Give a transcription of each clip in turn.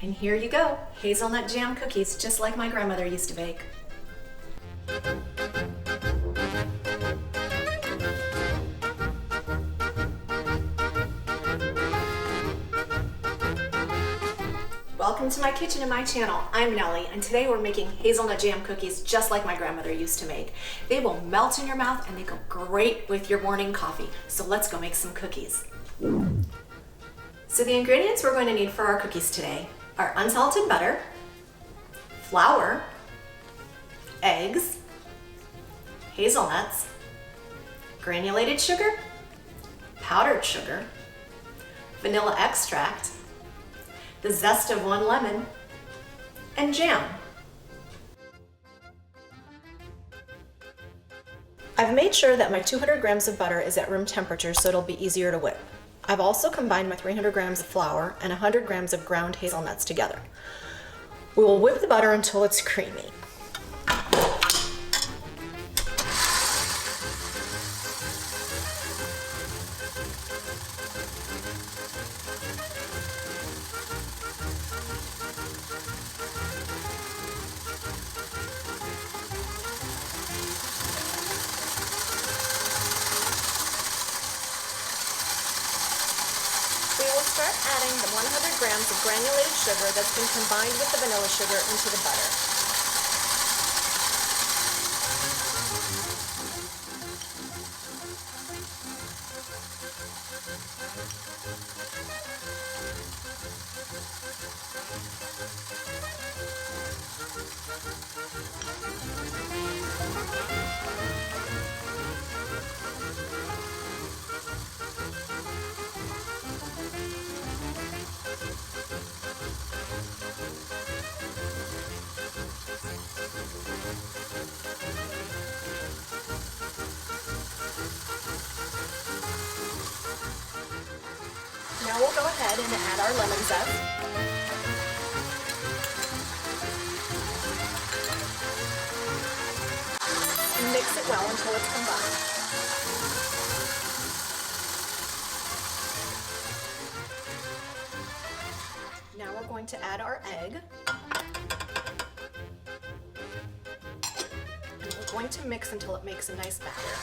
And here you go, hazelnut jam cookies, just like my grandmother used to bake. Welcome to my kitchen and my channel. I'm Nellie, and today we're making hazelnut jam cookies just like my grandmother used to make. They will melt in your mouth and they go great with your morning coffee. So let's go make some cookies. So the ingredients we're going to need for our cookies today are unsalted butter, flour, eggs, hazelnuts, granulated sugar, powdered sugar, vanilla extract, the zest of 1 lemon, and jam. I've made sure that my 200 grams of butter is at room temperature so it'll be easier to whip. I've also combined my 300 grams of flour and 100 grams of ground hazelnuts together. We will whip the butter until it's creamy. We will start adding the 100 grams of granulated sugar that's been combined with the vanilla sugar into the butter. Now we'll go ahead and add our lemon zest. And mix it well until it's combined. Now we're going to add our egg. And we're going to mix until it makes a nice batter.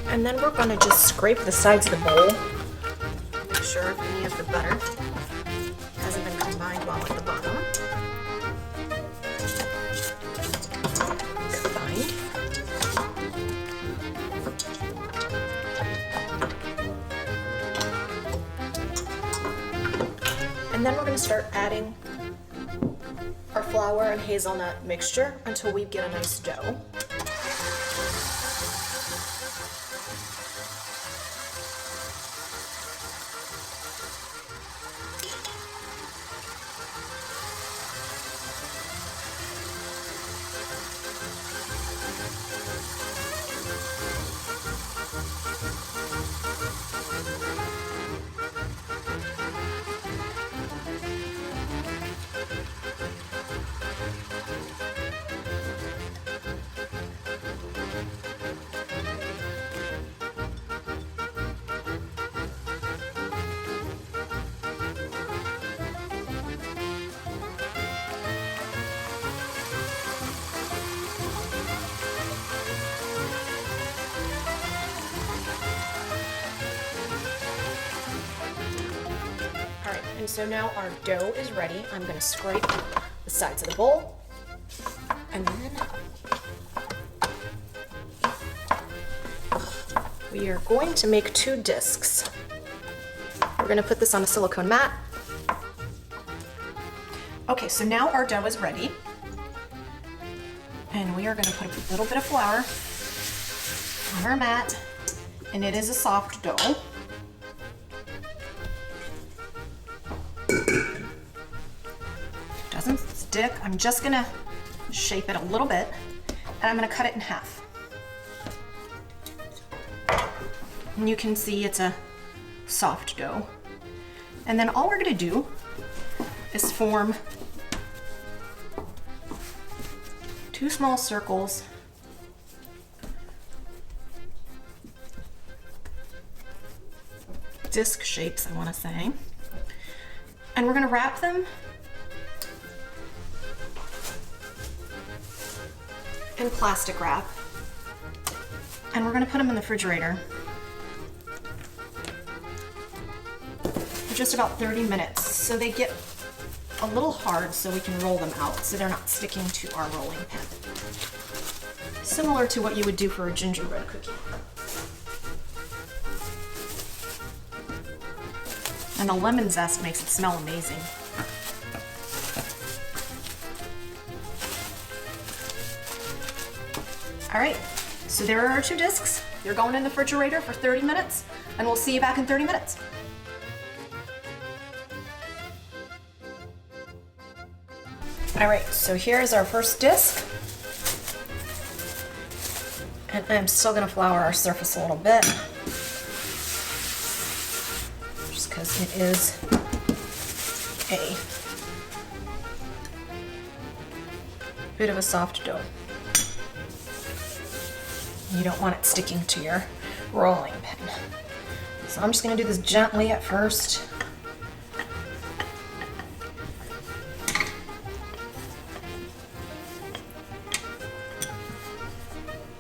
And then we're going to just scrape the sides of the bowl. Make sure if any of the butter hasn't been combined well at the bottom. Combined. And then we're going to start adding our flour and hazelnut mixture until we get a nice dough. And so now our dough is ready. I'm going to scrape the sides of the bowl, and then we are going to make 2 discs. We're going to put this on a silicone mat. Okay, so now our dough is ready, and we are going to put a little bit of flour on our mat, and it is a soft dough. Doesn't stick. I'm just gonna shape it a little bit, and I'm gonna cut it in half. And you can see it's a soft dough. And then all we're gonna do is form 2 small circles disc shapes, I want to say. And we're going to wrap them in plastic wrap. And we're going to put them in the refrigerator for just about 30 minutes so they get a little hard so we can roll them out so they're not sticking to our rolling pin. Similar to what you would do for a gingerbread cookie. And the lemon zest makes it smell amazing. All right, so there are our 2 discs. They're going in the refrigerator for 30 minutes, and we'll see you back in 30 minutes. All right, so here's our first disc. And I'm still gonna flour our surface a little bit, just because it is a bit of a soft dough. You don't want it sticking to your rolling pin. So I'm just gonna do this gently at first.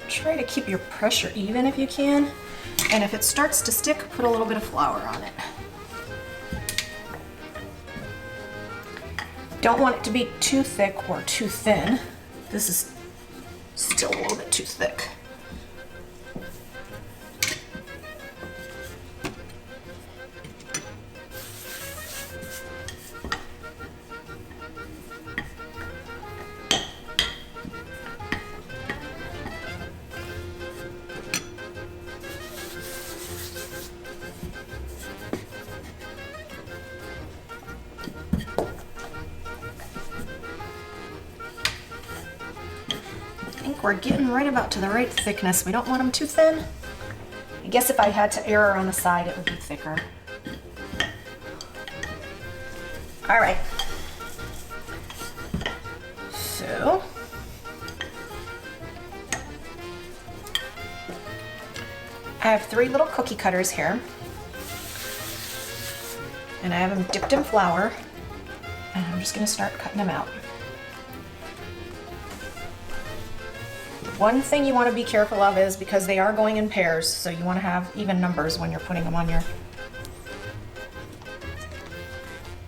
Try to keep your pressure even if you can, and if it starts to stick, put a little bit of flour on it. Don't want it to be too thick or too thin. This is still a little bit too thick. I think we're getting right about to the right thickness. We don't want them too thin. I guess if I had to err on the side, it would be thicker. All right. So, I have 3 little cookie cutters here. And I have them dipped in flour. And I'm just gonna start cutting them out. One thing you want to be careful of is because they are going in pairs, so you want to have even numbers when you're putting them on your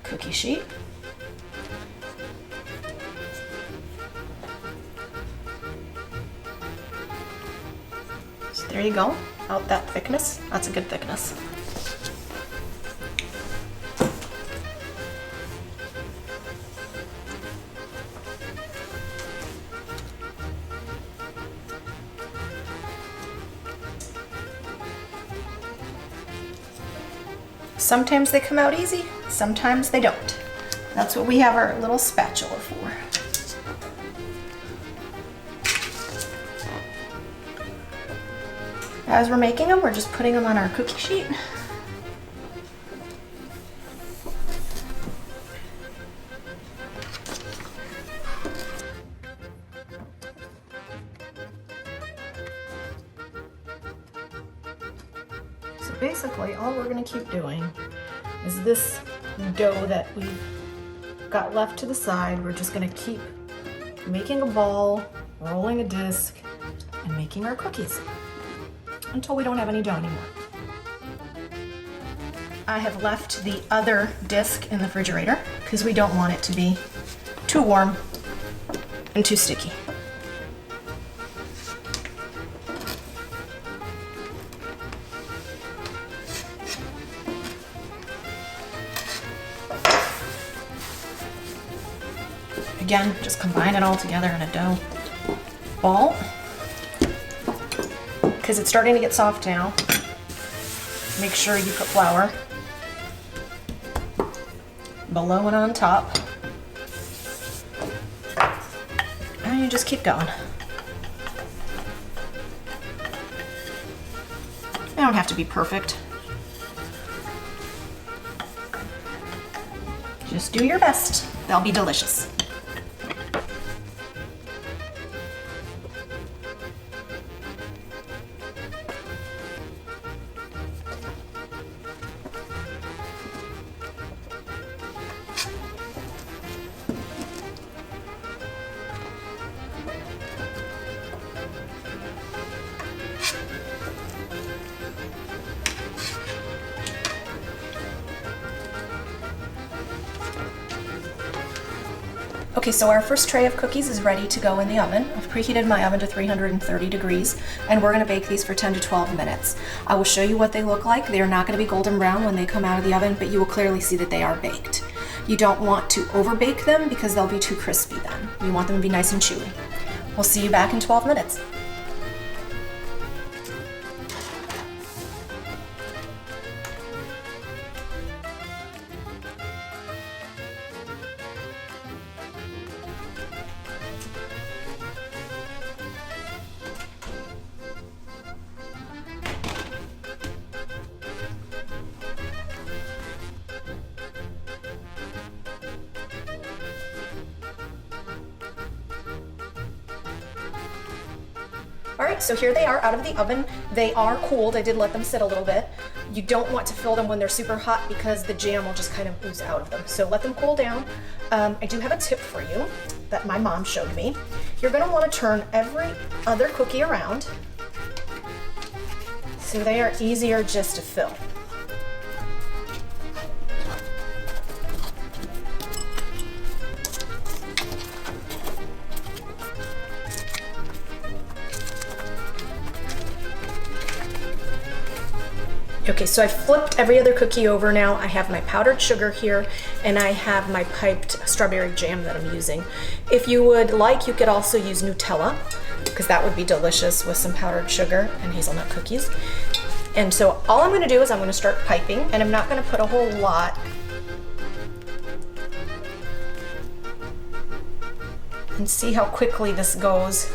cookie sheet. So there you go, about that thickness. That's a good thickness. Sometimes they come out easy, sometimes they don't. That's what we have our little spatula for. As we're making them, we're just putting them on our cookie sheet. So basically, all we're going to keep doing is this dough that we've got left to the side. We're just going to keep making a ball, rolling a disc, and making our cookies until we don't have any dough anymore. I have left the other disc in the refrigerator because we don't want it to be too warm and too sticky. Again, just combine it all together in a dough ball. Because it's starting to get soft now, make sure you put flour below and on top. And you just keep going. They don't have to be perfect. Just do your best. They'll be delicious. Okay, so our first tray of cookies is ready to go in the oven. I've preheated my oven to 330 degrees, and we're gonna bake these for 10 to 12 minutes. I will show you what they look like. They are not gonna be golden brown when they come out of the oven, but you will clearly see that they are baked. You don't want to over bake them because they'll be too crispy then. You want them to be nice and chewy. We'll see you back in 12 minutes. All right, so here they are out of the oven. They are cooled. I did let them sit a little bit. You don't want to fill them when they're super hot because the jam will just kind of ooze out of them. So let them cool down. I do have a tip for you that my mom showed me. You're gonna wanna turn every other cookie around so they are easier just to fill. Okay, so I flipped every other cookie over now. I have my powdered sugar here, and I have my piped strawberry jam that I'm using. If you would like, you could also use Nutella, because that would be delicious with some powdered sugar and hazelnut cookies. And so all I'm gonna do is I'm gonna start piping, and I'm not gonna put a whole lot. And see how quickly this goes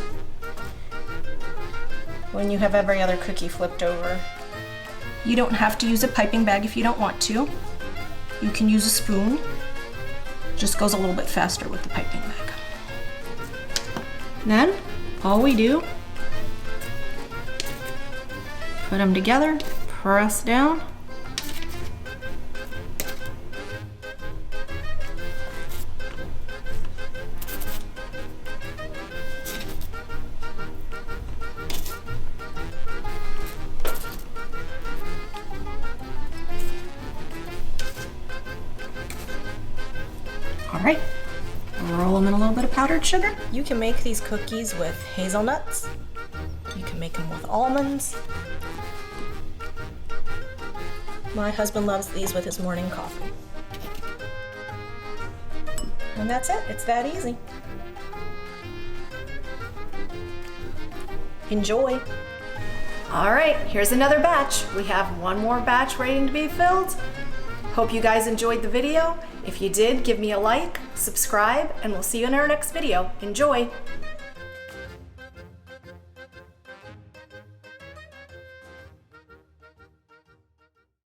when you have every other cookie flipped over. You don't have to use a piping bag if you don't want to. You can use a spoon. Just goes a little bit faster with the piping bag. Then, all we do, put them together, press down. All right, roll them in a little bit of powdered sugar. You can make these cookies with hazelnuts. You can make them with almonds. My husband loves these with his morning coffee. And that's it, it's that easy. Enjoy. All right, here's another batch. We have one more batch waiting to be filled. Hope you guys enjoyed the video. If you did, give me a like, subscribe, and we'll see you in our next video. Enjoy!